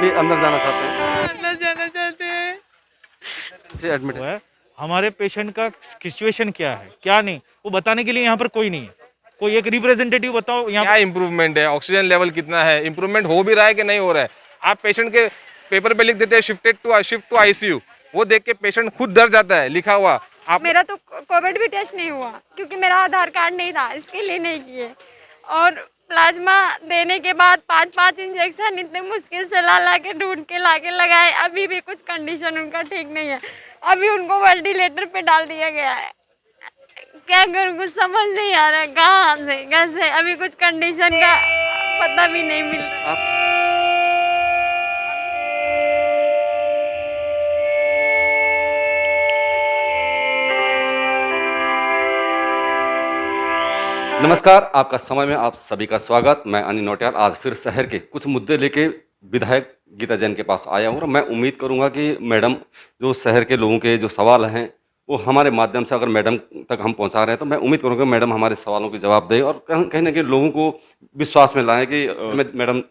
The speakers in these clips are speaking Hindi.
भी अंदर जाना चाहते हैं। अंदर जाना चाहते हैं। से एडमिट वो है। है हमारे पेशेंट का सिचुएशन क्या है क्या नहीं, वो बताने के लिए यहाँ पर कोई नहीं है। कोई एक रिप्रेजेंटेटिव बताओ यहाँ क्या पर। इम्प्रूवमेंट है, ऑक्सीजन लेवल कितना है, इम्प्रूवमेंट हो भी रहा है कि नहीं हो रहा है। आप पेशेंट के पेपर पे लिख देते हैं शिफ्ट टू आईसीयू, वो देख के पेशेंट खुद डर जाता है लिखा हुआ। आप मेरा तो कोविड भी टेस्ट नहीं हुआ क्योंकि मेरा आधार कार्ड नहीं था, इसके लिए नहीं किए। और प्लाज्मा देने के बाद 5-5 इंजेक्शन इतने मुश्किल से ला के ढूंढ के ला के लगाए, अभी भी कुछ कंडीशन उनका ठीक नहीं है। अभी उनको वेंटिलेटर पे डाल दिया गया है। क्या करूँ, कुछ समझ नहीं आ रहा है, कहाँ से कैसे, अभी कुछ कंडीशन का पता भी नहीं मिल रहा। आप नमस्कार, आपका समय में आप सभी का स्वागत। मैं अनिल नौटियाल आज फिर शहर के कुछ मुद्दे लेके विधायक गीता जैन के पास आया हूँ और मैं उम्मीद करूँगा कि मैडम जो शहर के लोगों के जो सवाल हैं वो हमारे माध्यम से अगर मैडम तक हम पहुँचा रहे हैं तो मैं उम्मीद करूँगा कि मैडम हमारे सवालों के जवाब दें और कहीं ना कहीं लोगों को विश्वास में लाएं कि मैडम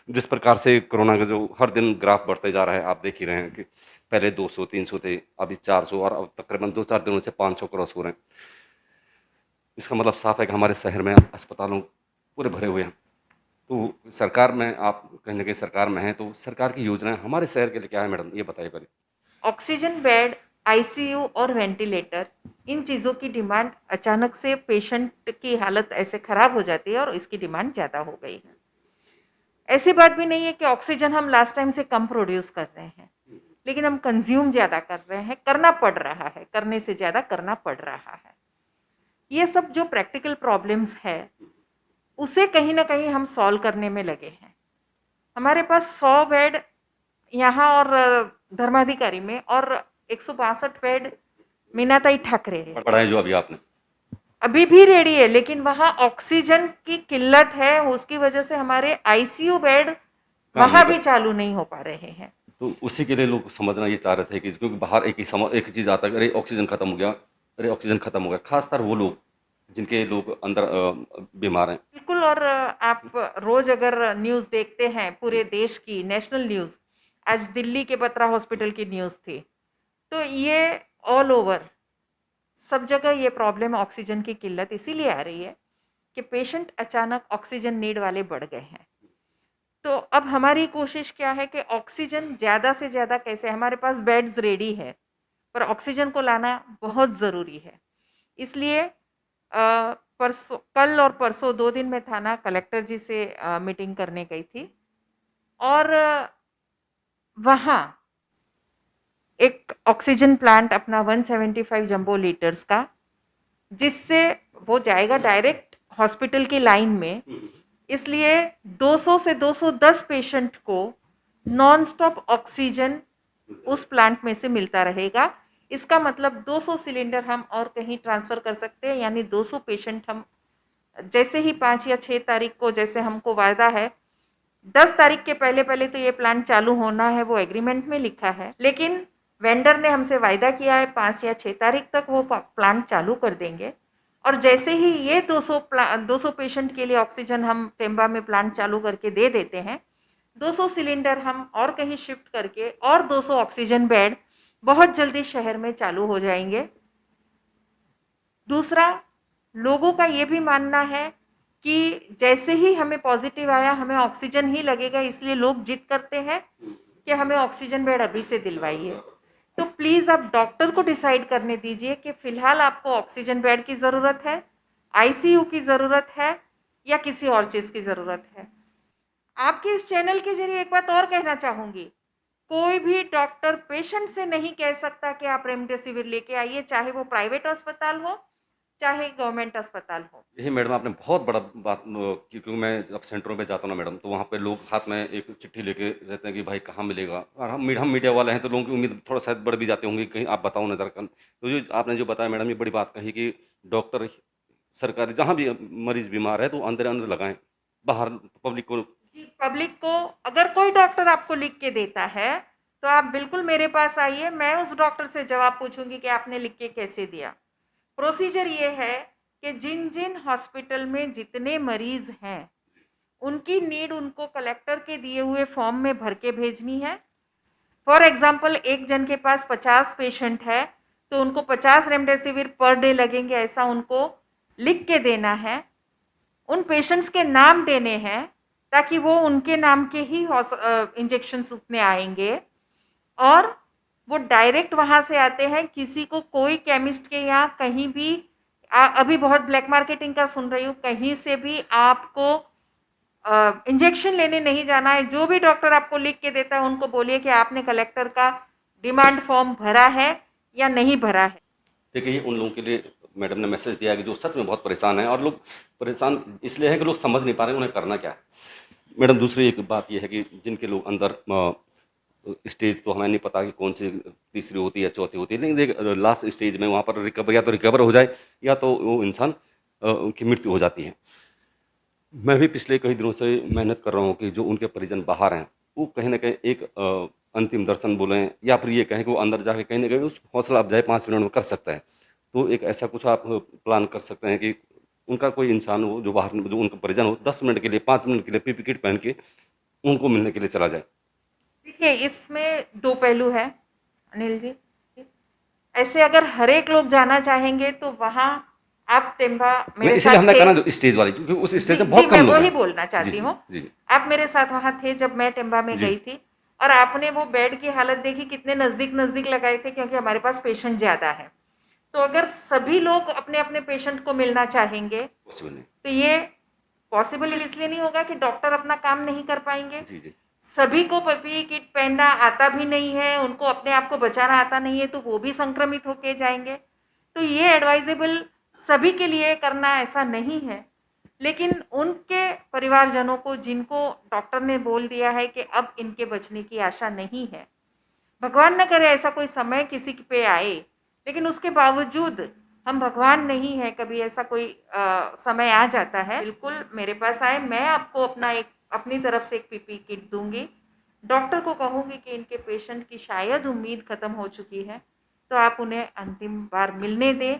जिस प्रकार से कोरोना का जो हर दिन ग्राफ बढ़ते जा रहा है, आप देख ही रहे हैं कि पहले 200-300 थे, अभी 400 और अब तकरीबन 2-4 दिनों से 500 क्रॉस हो रहे हैं। इसका मतलब साफ है कि हमारे शहर में अस्पतालों पूरे भरे हुए हैं। तो सरकार में आप कहीं ना कहीं सरकार में हैं, तो सरकार की योजनाएं हमारे शहर के लिए क्या है मैडम, ये बताइए पहले। ऑक्सीजन बेड, आईसीयू और वेंटिलेटर, इन चीज़ों की डिमांड अचानक से पेशेंट की हालत ऐसे ख़राब हो जाती है और इसकी डिमांड ज़्यादा हो गई है। ऐसी बात भी नहीं है कि ऑक्सीजन हम लास्ट टाइम से कम प्रोड्यूस कर रहे हैं, लेकिन हम कंज्यूम ज़्यादा कर रहे हैं, करना पड़ रहा है, करने से ज़्यादा करना पड़ रहा है। ये सब जो प्रैक्टिकल प्रॉब्लम्स है उसे कहीं ना कहीं हम सॉल्व करने में लगे हैं। हमारे पास 100 बेड यहाँ और धर्माधिकारी में और 162 बेड मीनाताई ठाकरे है, पढ़ाएं जो अभी आपने। अभी भी रेडी है, लेकिन वहाँ ऑक्सीजन की किल्लत है, उसकी वजह से हमारे आईसीयू बेड वहाँ भी चालू नहीं हो पा रहे हैं। तो उसी के लिए लोग समझना ये चाह रहे थे कि क्योंकि बाहर एक ही चीज़ आता है कि अरे ऑक्सीजन खत्म हो गया, अरे ऑक्सीजन खत्म हो गया, खासकर वो लोग जिनके लोग अंदर बीमार हैं। बिल्कुल। और आप रोज अगर न्यूज़ देखते हैं पूरे देश की नेशनल न्यूज़, आज दिल्ली के बत्रा हॉस्पिटल की न्यूज़ थी, तो ये ऑल ओवर सब जगह ये प्रॉब्लम ऑक्सीजन की किल्लत इसीलिए आ रही है कि पेशेंट अचानक ऑक्सीजन नीड वाले बढ़ गए हैं। तो अब हमारी कोशिश क्या है कि ऑक्सीजन ज़्यादा से ज़्यादा कैसे, हमारे पास बेड्स रेडी है पर ऑक्सीजन को लाना बहुत ज़रूरी है। इसलिए परसों, कल और परसों 2 दिन में थाना कलेक्टर जी से मीटिंग करने गई थी और वहाँ एक ऑक्सीजन प्लांट अपना 175 जंबो लीटर्स का, जिससे वो जाएगा डायरेक्ट हॉस्पिटल की लाइन में, इसलिए 200 से 210 पेशेंट को नॉन स्टॉप ऑक्सीजन उस प्लांट में से मिलता रहेगा। इसका मतलब 200 सिलेंडर हम और कहीं ट्रांसफ़र कर सकते हैं, यानी 200 पेशेंट हम जैसे ही 5 या 6 तारीख को, जैसे हमको वायदा है 10 तारीख के पहले पहले तो ये प्लांट चालू होना है, वो एग्रीमेंट में लिखा है, लेकिन वेंडर ने हमसे वायदा किया है 5 या 6 तारीख तक वो प्लांट चालू कर देंगे। और जैसे ही ये 200 पेशेंट के लिए ऑक्सीजन हम टेम्बा में प्लांट चालू करके दे देते हैं, 200 सिलेंडर हम और कहीं शिफ्ट करके और 200 ऑक्सीजन बेड बहुत जल्दी शहर में चालू हो जाएंगे। दूसरा, लोगों का ये भी मानना है कि जैसे ही हमें पॉजिटिव आया हमें ऑक्सीजन ही लगेगा, इसलिए लोग जिद करते हैं कि हमें ऑक्सीजन बेड अभी से दिलवाइए। तो प्लीज़ आप डॉक्टर को डिसाइड करने दीजिए कि फ़िलहाल आपको ऑक्सीजन बेड की ज़रूरत है, आईसीयू की ज़रूरत है या किसी और चीज़ की ज़रूरत है। आपके इस चैनल के जरिए एक बात और कहना चाहूँगी, कोई भी डॉक्टर पेशेंट से नहीं कह सकता कि आप रेमडेसिविर लेके आइए, चाहे वो प्राइवेट अस्पताल हो चाहे गवर्नमेंट अस्पताल हो। यही मैडम आपने बहुत बड़ा बात क्योंकि मैं जब सेंटरों में जाता हूँ ना मैडम, तो वहाँ पे लोग हाथ में एक चिट्ठी लेके रहते हैं कि भाई कहाँ मिलेगा, और हम मीडिया वाले हैं तो लोगों की उम्मीद थोड़ा शायद बढ़ भी जाते होंगे, कहीं आप बताओ नज़र कन। तो जो आपने जो बताया मैडम, ये बड़ी बात कही कि डॉक्टर सरकारी जहाँ भी मरीज बीमार है तो अंदर अंदर लगाएं, बाहर पब्लिक को। जी, पब्लिक को अगर कोई डॉक्टर आपको लिख के देता है तो आप बिल्कुल मेरे पास आइए, मैं उस डॉक्टर से जवाब पूछूंगी कि आपने लिख के कैसे दिया। प्रोसीजर ये है कि जिन जिन हॉस्पिटल में जितने मरीज हैं उनकी नीड उनको कलेक्टर के दिए हुए फॉर्म में भर के भेजनी है। फॉर एग्जाम्पल, एक जन के पास 50 पेशेंट है तो उनको 50 रेमडेसिविर पर डे लगेंगे, ऐसा उनको लिख के देना है। उन पेशेंट्स के नाम देने हैं ताकि वो उनके नाम के ही इंजेक्शन्स उतने आएंगे, और वो डायरेक्ट वहाँ से आते हैं। किसी को कोई केमिस्ट के यहाँ कहीं भी अभी बहुत ब्लैक मार्केटिंग का सुन रही हूँ, कहीं से भी आपको इंजेक्शन लेने नहीं जाना है। जो भी डॉक्टर आपको लिख के देता है उनको बोलिए कि आपने कलेक्टर का डिमांड फॉर्म भरा है या नहीं भरा है। देखिए उन लोगों के लिए मैडम ने मैसेज दिया है कि जो सच में बहुत परेशान हैं, और लोग परेशान इसलिए हैं कि लोग समझ नहीं पा रहे हैं उन्हें करना क्या है। मैडम दूसरी एक बात यह है कि जिनके लोग अंदर स्टेज तो हमें नहीं पता कि कौन सी तीसरी होती है चौथी होती है, लेकिन लास्ट स्टेज में वहाँ पर रिकवर या तो रिकवर हो जाए या तो वो इंसान की मृत्यु हो जाती है। मैं भी पिछले कई दिनों से मेहनत कर रहा हूँ कि जो उनके परिजन बाहर हैं वो कहीं ना कहीं एक अंतिम दर्शन बोलें या फिर ये कहें कि वो अंदर जाके कहीं ना कहीं उस हौसला अफजाई 5 मिनट में कर सकता है। तो एक ऐसा कुछ आप प्लान कर सकते हैं कि उनका कोई इंसान हो जो बाहर, जो उनका परिजन हो, 10 मिनट के लिए 5 मिनट के लिए पीपी किट पहन के उनको मिलने के लिए चला जाए। देखिए, इसमें दो पहलू है अनिल जी। ऐसे अगर हर एक लोग जाना चाहेंगे तो वहाँ आप टेम्बा मेरे इसलिए साथ हमने थे। कहा ना जो स्टेज वाली, क्योंकि उस स्टेज में जी, बहुत कम मैं लोग वही हैं। बोलना चाहती जी, हूँ। जी, आप मेरे साथ वहाँ थे जब मैं टेम्बा में जी। गई थी, और आपने वो बेड की हालत देखी, कितने नज़दीक नज़दीक लगाए थे, क्योंकि हमारे पास पेशेंट ज़्यादा है। तो अगर सभी लोग अपने अपने पेशेंट को मिलना चाहेंगे पॉसिबल नहीं। तो ये पॉसिबल इसलिए नहीं होगा कि डॉक्टर अपना काम नहीं कर पाएंगे। जी जी सभी को पीपीई किट पहनना आता भी नहीं है, उनको अपने आप को बचाना आता नहीं है, तो वो भी संक्रमित होके जाएंगे। तो ये एडवाइजेबल सभी के लिए करना ऐसा नहीं है, लेकिन उनके परिवारजनों को जिनको डॉक्टर ने बोल दिया है कि अब इनके बचने की आशा नहीं है, भगवान न करे ऐसा कोई समय किसी पे आए, लेकिन उसके बावजूद हम भगवान नहीं है, कभी ऐसा कोई समय आ जाता है, बिल्कुल मेरे पास आए, मैं आपको अपनी तरफ से एक पीपी किट दूंगी। डॉक्टर को कहूँगी कि इनके पेशेंट की शायद उम्मीद ख़त्म हो चुकी है, तो आप उन्हें अंतिम बार मिलने दें।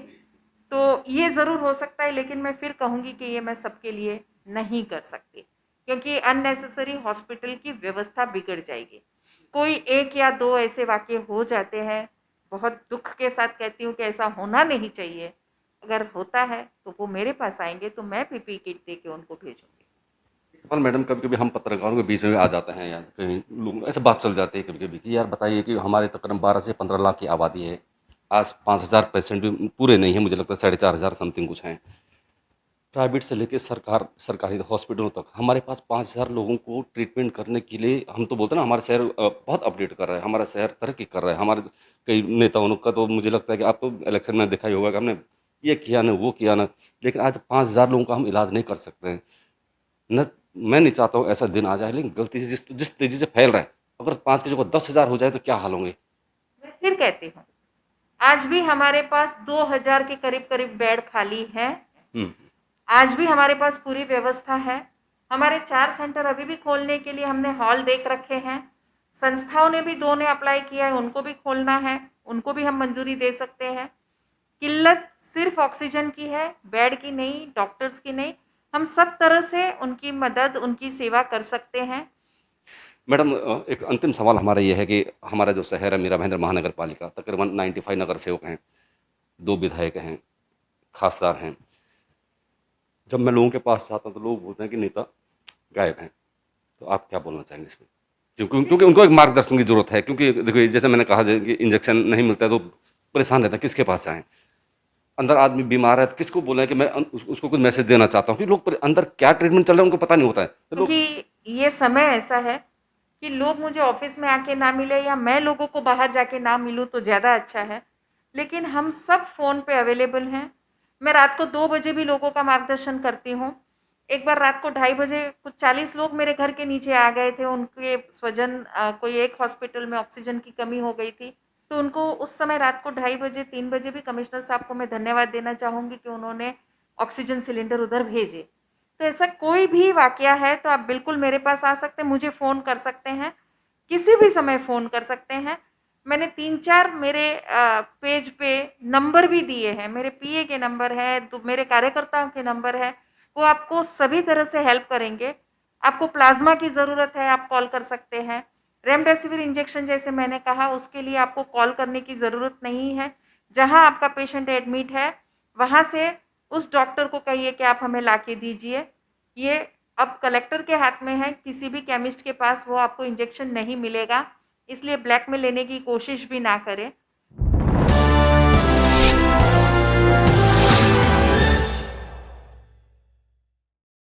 तो ये ज़रूर हो सकता है, लेकिन मैं फिर कहूँगी कि ये मैं सबके लिए नहीं कर सकती, क्योंकि अननेसेसरी हॉस्पिटल की व्यवस्था बिगड़ जाएगी। कोई 1 या 2 ऐसे वाक़ये हो जाते हैं, बहुत दुख के साथ कहती हूँ कि ऐसा होना नहीं चाहिए। अगर होता है तो वो मेरे पास आएंगे तो मैं पीपी किट दे के उनको भेजूँगी। और मैडम कभी कभी हम पत्रकारों के बीच में भी आ जाते हैं या कहीं लोग ऐसे बात चल जाती है कभी कभी कि यार बताइए कि हमारे तकरीबन 12 से 15 लाख की आबादी है, आज 5,000 पेशेंट भी पूरे नहीं हैं, मुझे लगता है 4,500 समथिंग कुछ हैं। प्राइवेट से लेके सरकारी हॉस्पिटलों तक हमारे पास 5,000 लोगों को ट्रीटमेंट करने के लिए, हम तो बोलते हैं ना हमारा शहर बहुत अपडेट कर रहा है, हमारा शहर तरक्की कर रहा है। हमारे कई नेताओं का तो मुझे लगता है कि आपको इलेक्शन में देखा ही होगा कि हमने ये किया ना वो किया ना, लेकिन आज 5,000 लोगों का हम इलाज नहीं कर सकते हैं। न मैं नहीं चाहता हूँ ऐसा दिन आ जाए, लेकिन गलती से जिस तेज़ी से फैल रहा है, अगर 5 की जगह 10,000 हो जाए तो क्या हाल होंगे। मैं फिर कहती हूँ, आज भी हमारे पास 2000 के करीब करीब बेड खाली हैं। आज भी हमारे पास पूरी व्यवस्था है। हमारे 4 सेंटर अभी भी खोलने के लिए हमने हॉल देख रखे हैं। संस्थाओं ने भी 2 ने अप्लाई किया है, उनको भी खोलना है, उनको भी हम मंजूरी दे सकते हैं। किल्लत सिर्फ ऑक्सीजन की है, बेड की नहीं, डॉक्टर्स की नहीं। हम सब तरह से उनकी मदद, उनकी सेवा कर सकते हैं। मैडम एक अंतिम सवाल हमारा ये है कि हमारा जो शहर है मीरा भाईंदर महानगर पालिका, तकरीबन 95 नगर सेवक हैं, 2 विधायक हैं, खासदार हैं। जब मैं लोगों के पास जाता हूँ तो लोग बोलते हैं कि नेता गायब हैं, तो आप क्या बोलना चाहेंगे इसमें? क्योंकि उनको एक मार्गदर्शन की जरूरत है, क्योंकि देखिए जैसे मैंने कहा कि इंजेक्शन नहीं मिलता है तो परेशान रहता है, किसके पास जाएँ? अंदर आदमी बीमार है तो किसको बोलें कि मैं उसको कुछ मैसेज देना चाहता हूँ कि लोग अंदर क्या ट्रीटमेंट चल रहा है उनको पता नहीं होता है तो लोग। क्योंकि ये समय ऐसा है कि लोग मुझे ऑफिस में आके ना मिले या मैं लोगों को बाहर जाके ना मिलूँ तो ज़्यादा अच्छा है, लेकिन हम सब फ़ोन पे अवेलेबल हैं। मैं रात को 2 बजे भी लोगों का मार्गदर्शन करती हूँ। एक बार रात को 2:30 बजे कुछ 40 लोग मेरे घर के नीचे आ गए थे। उनके स्वजन कोई एक हॉस्पिटल में ऑक्सीजन की कमी हो गई थी, तो उनको उस समय रात को 2:30 बजे 3 बजे भी कमिश्नर साहब को मैं धन्यवाद देना चाहूँगी कि उन्होंने ऑक्सीजन सिलेंडर उधर भेजे। तो ऐसा कोई भी वाकया है तो आप बिल्कुल मेरे पास आ सकते हैं, मुझे फ़ोन कर सकते हैं, किसी भी समय फ़ोन कर सकते हैं। मैंने 3-4 मेरे पेज पे नंबर भी दिए हैं, मेरे पीए के नंबर है, तो मेरे कार्यकर्ताओं के नंबर है, वो आपको सभी तरह से हेल्प करेंगे। आपको प्लाज्मा की ज़रूरत है, आप कॉल कर सकते हैं। रेमडेसिविर इंजेक्शन जैसे मैंने कहा, उसके लिए आपको कॉल करने की ज़रूरत नहीं है। जहां आपका पेशेंट एडमिट है वहां से उस डॉक्टर को कहिए कि आप हमें ला के दीजिए। ये अब कलेक्टर के हाथ में है, किसी भी केमिस्ट के पास वो आपको इंजेक्शन नहीं मिलेगा, इसलिए ब्लैक में लेने की कोशिश भी ना करें।